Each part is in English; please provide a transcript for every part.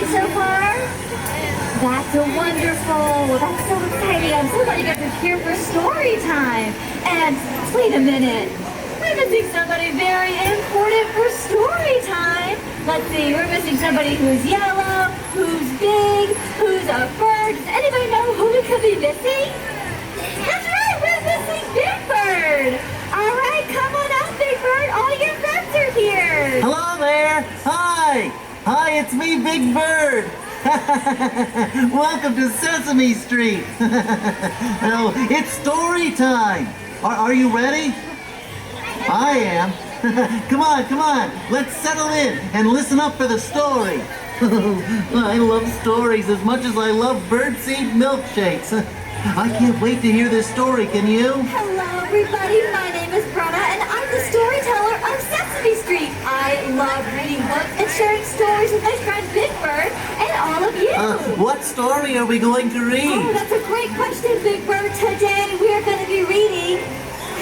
me so far? That's wonderful. That's so exciting. I'm so glad you guys are here for story time. And wait a minute. We're missing somebody very important for story time. Let's see, we're missing somebody who's yellow, who's big, who's a bird. Does anybody know who we could be missing? That's right, we're missing Big Bird. All right, come on up, Big Bird. All your friends are here. Hello there. Hi. Hi, it's me, Big Bird. Welcome to Sesame Street. Oh, it's story time. Are you ready? I am. Come on. Let's settle in and listen up for the story. I love stories as much as I love birdseed milkshakes. I can't wait to hear this story, can you? Hello, everybody. My name is Bruna, and I'm the storyteller of Sesame Street. I love reading books and sharing stories with my friend Big Bird and all of you. What story are we going to read? Oh, that's a great question, Big Bird. Today we are going to be reading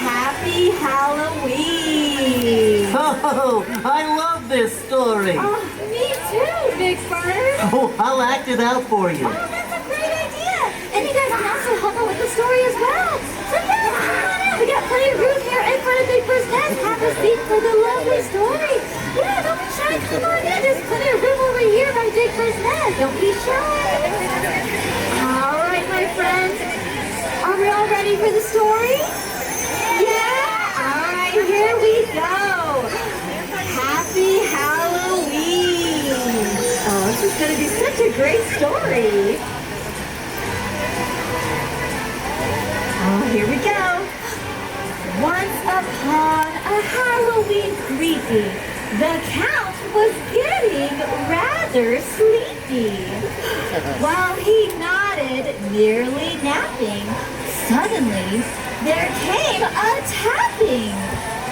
Happy Halloween. Oh, I love this story. Oh, me too, Big Bird. Oh, I'll act it out for you. Oh, that's a great idea. And you guys can also help out with the story as well. So yeah, come on out. We got plenty of room here in front of Big Bird's nest. Have a seat for the lovely story. Yeah, don't be shy. Come on in. There's plenty of room over here by Big Bird's nest. Don't be shy. All right, my friends. Are we all ready for the story? Yeah? All right, here we go. Happy Halloween. Oh, this is going to be such a great story. Oh, here we go. Once upon a Halloween creepy, the Count was getting rather sleepy. While he nodded, nearly napping, suddenly there came a tapping,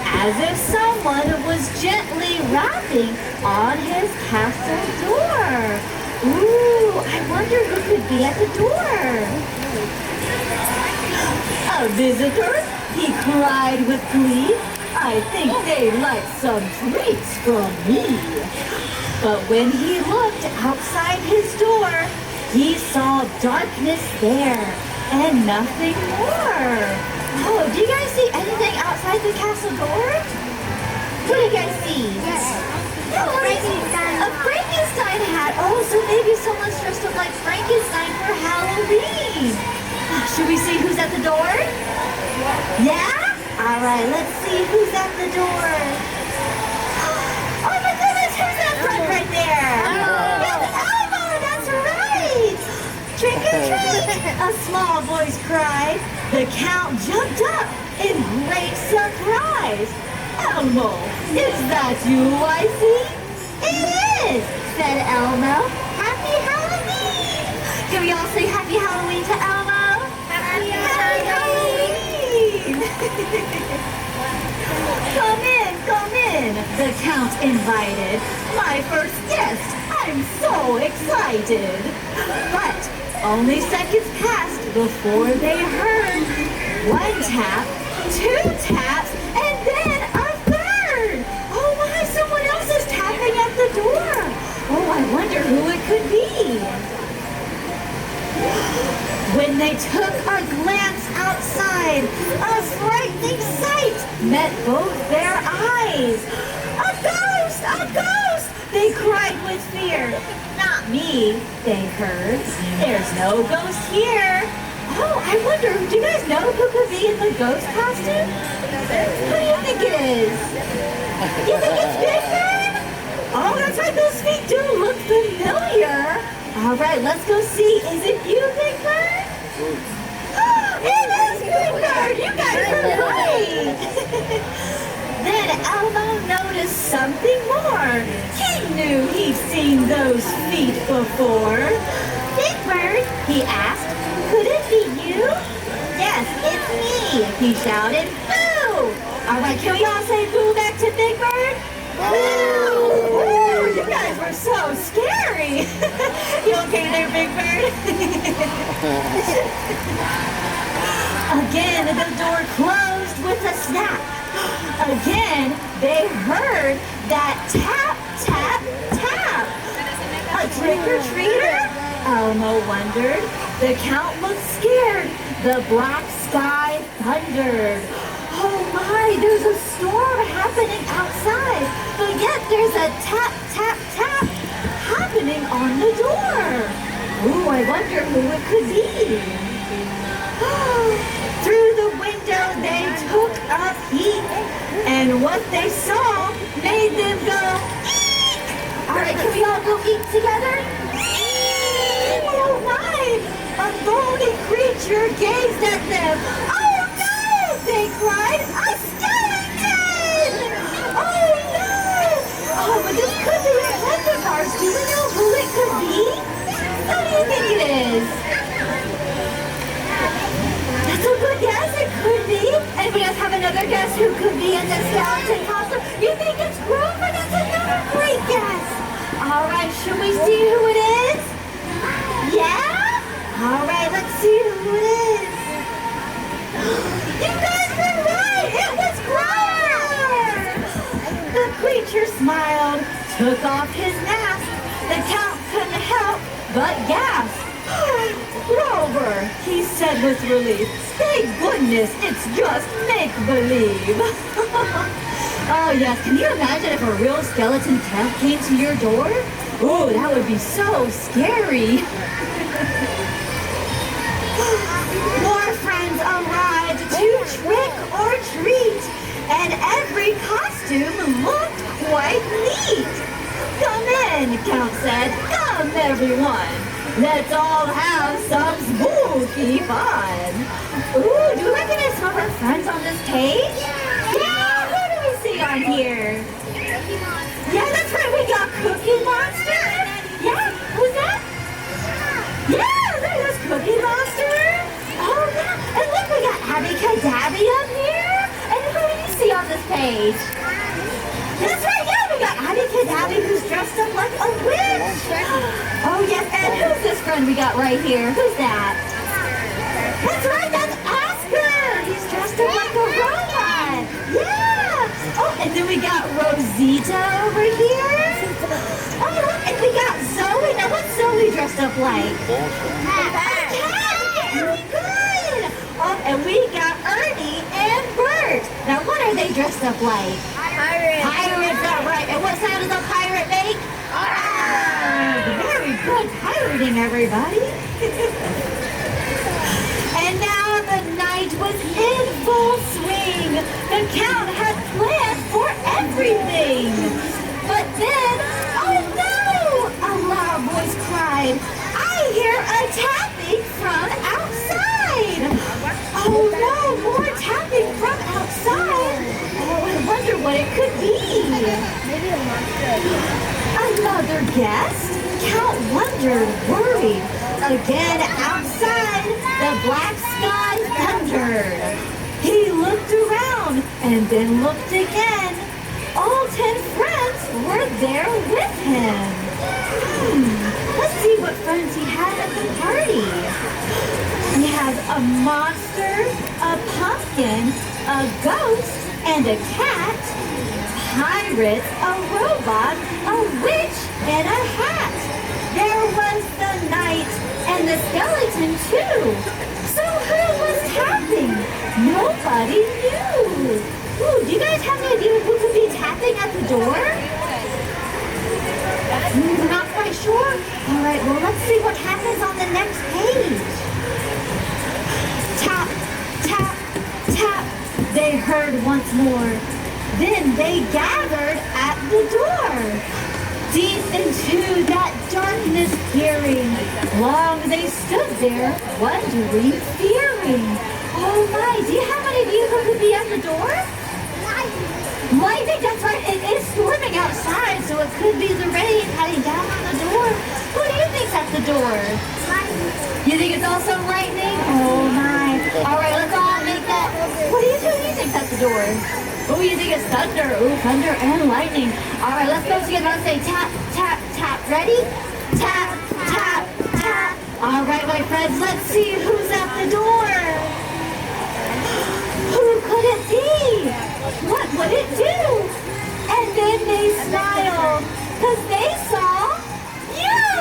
as if someone was gently rapping on his castle door. Ooh, I wonder who could be at the door. A visitor? He cried with glee. I think they'd like some treats from me. But when he looked outside his door, he saw darkness there and nothing more. Oh, do you guys see anything outside the castle door? What do you guys see? Yes. Oh, a Frankenstein hat. Oh, so maybe someone's dressed up like Frankenstein for Halloween. Should we see who's at the door? Yeah? All right, let's see who's at the door. Oh my goodness, who's that front right there? It's Elmo, that's right. Trick or treat, a small voice cried. The Count jumped up in great surprise. Elmo, is that you I see? It is, said Elmo. Happy Halloween. Can we all say Happy Halloween to Elmo? Happy Halloween. Come in, the Count invited. My first guest, I'm so excited. But only seconds passed before they heard one tap, two taps, and then a third. Oh my, someone else is tapping at the door. Oh, I wonder who it could be. When they took a glance outside, a frightening sight met both their eyes. A ghost! A ghost! They cried with fear. Not me, they heard. There's no ghost here. Oh, I wonder, do you guys know who could be in the ghost costume? Who do you think it is? You think it's Big Bird? Oh, that's right, those feet do look familiar. All right, let's go see. Is it you, Big Bird? It is Big Bird! You guys are right! Then Elmo noticed something more. He knew he'd seen those feet before. Big Bird, he asked, could it be you? Yes, it's me, he shouted. Boo! All right, can we all say boo back to Big Bird? Boo! Woo! You guys were so scary. You okay there, Big Bird? Again, the door closed with a snap. Again, they heard that tap, tap, tap. A trick-or-treater? Elmo wondered. The Count looked scared. The black sky thundered. Oh my, there's a storm happening outside, but yet there's a tap, tap, tap happening on the door. Ooh, I wonder who it could be. Through the window they took a peek, and what they saw made them go, eek! All right, can we all go eat together? Eek! Oh my! A bony creature gazed at them. Oh no! They cried, a skeleton! Oh no! Oh, but this could be a friend of ours. Do we know who it could be? Who do you think it is? That's a good guess. It could be. Anybody else have another guess who could be in the skeleton costume? You think it's Grover? That's another great guess. All right, should we see who it is? Yeah? All right, let's see who it is. You guys were right. It was Grover. The creature smiled, took off his mask. The Count couldn't help but gasp. Grover, he said with relief. Thank goodness it's just make-believe. Oh yes, can you imagine if a real skeleton Count came to your door? Oh, that would be so scary. More friends arrived to trick or treat, and every costume looked quite neat. Come in, Count said. Come, everyone. Let's all have some spooky fun. Ooh, do we recognize some of our friends on this page? Yeah, who do we see on here? Yeah, that's right, we got Cookie Monster. Yeah, who's that? Yeah, there's Cookie Monster. Oh, yeah, and look, we got Abby Cadabby up here. And who do you see on this page? That's right, yeah, we got Abby Cadabby who's dressed up like a witch. Oh, yes, and who's this friend we got right here? Who's that? That's right, that's Oscar. He's dressed up like a robot. Yeah. Oh, and then we got Rosita over here. Oh, look, and we got Zoe. Now, what's Zoe dressed up like? A cat. Very good. Oh, and we got Ernie and Bert. Now, what are they dressed up like? Pirates. Pirates, all right. And what sound does a pirate make? Very good pirating, everybody. And now the night was in full swing. The Count had planned for everything. But then, oh no! A loud voice cried, I hear a tapping from outside. Oh no, more tapping from outside. Oh, I wonder what it could be. Maybe a monster. Another guest? Count wondered, worried. Again outside, the black sky thundered. He looked around and then looked again. All 10 friends were there with him. Let's see what friends he had at the party. He has a monster, a pumpkin, a ghost, and a cat. Pirates, a robot, a witch, and a hat. There was the knight and the skeleton too. So who was tapping? Nobody knew. Ooh, do you guys have any idea who could be tapping at the door? We're not quite sure? All right, well, let's see what happens on the next page. Tap, tap, tap, they heard once more. Then they gathered at the door. Deep into that darkness peering, long they stood there, wondering, fearing. Oh my, do you have any idea who could be at the door? Lightning, that's right, it is storming outside, so it could be the rain heading down on the door. Who do you think's at the door? You think it's also lightning? Oh my. All right, let's all make that. What do you think's at the door? Oh, you think it's thunder? Ooh, thunder and lightning. All right, let's go together and say tap, tap, tap. Ready? Tap, tap, tap. All right, my friends, let's see who's at the door. Who could it be? What would it do? And then they smiled, because they saw you!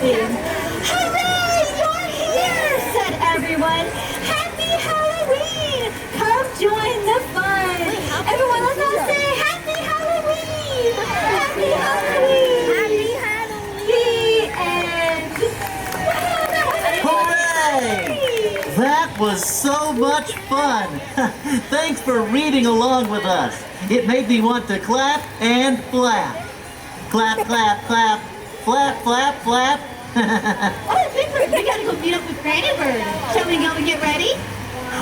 laughing. Hooray! You're here! Said everyone. Happy Halloween! Come join the fun. Everyone, let's all say Happy Halloween! Happy Halloween! Happy Halloween! The end. Wow, that was Hooray! That was so much fun. Thanks for reading along with us. It made me want to clap and flap. Clap, clap, clap. Flap, flap, flap. Oh, Big Bird, we gotta go meet up with Granny Bird. Shall we go and get ready?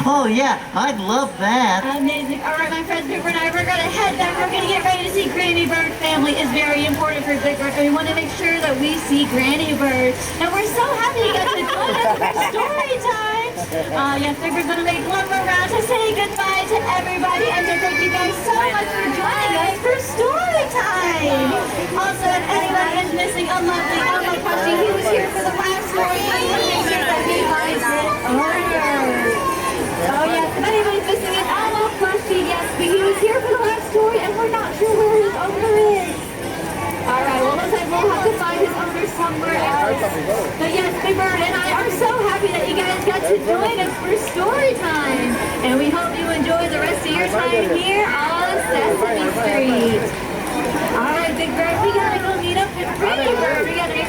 Oh yeah, I'd love that. Amazing. All right, my friends, Big Bird and I, we're gonna head back. We're gonna get ready to see Granny Bird. Family is very important for Big Bird, and we want to make sure that we see Granny Bird. And we're so happy you got to join us for story time. Yes, Big Bird's gonna make one more round to say goodbye to everybody, and to thank you guys so much for joining us for story time. Also, if anyone is missing a lovely Elmo plushie, he was here for the last story. I want to make sure that he finds it ordered. Oh yes, if anybody's missing an Elmo plushie, yes, but he was here for the last story and we're not sure where his owner is. Alright, well looks like we'll have to find his owner somewhere else. But yes, Big Bird and I are so happy that you guys got to join us for story time. And we hope you enjoy the rest of your time here on Sesame Street. Alright, Big Bird, we gotta go meet up with Granny Bird. We gotta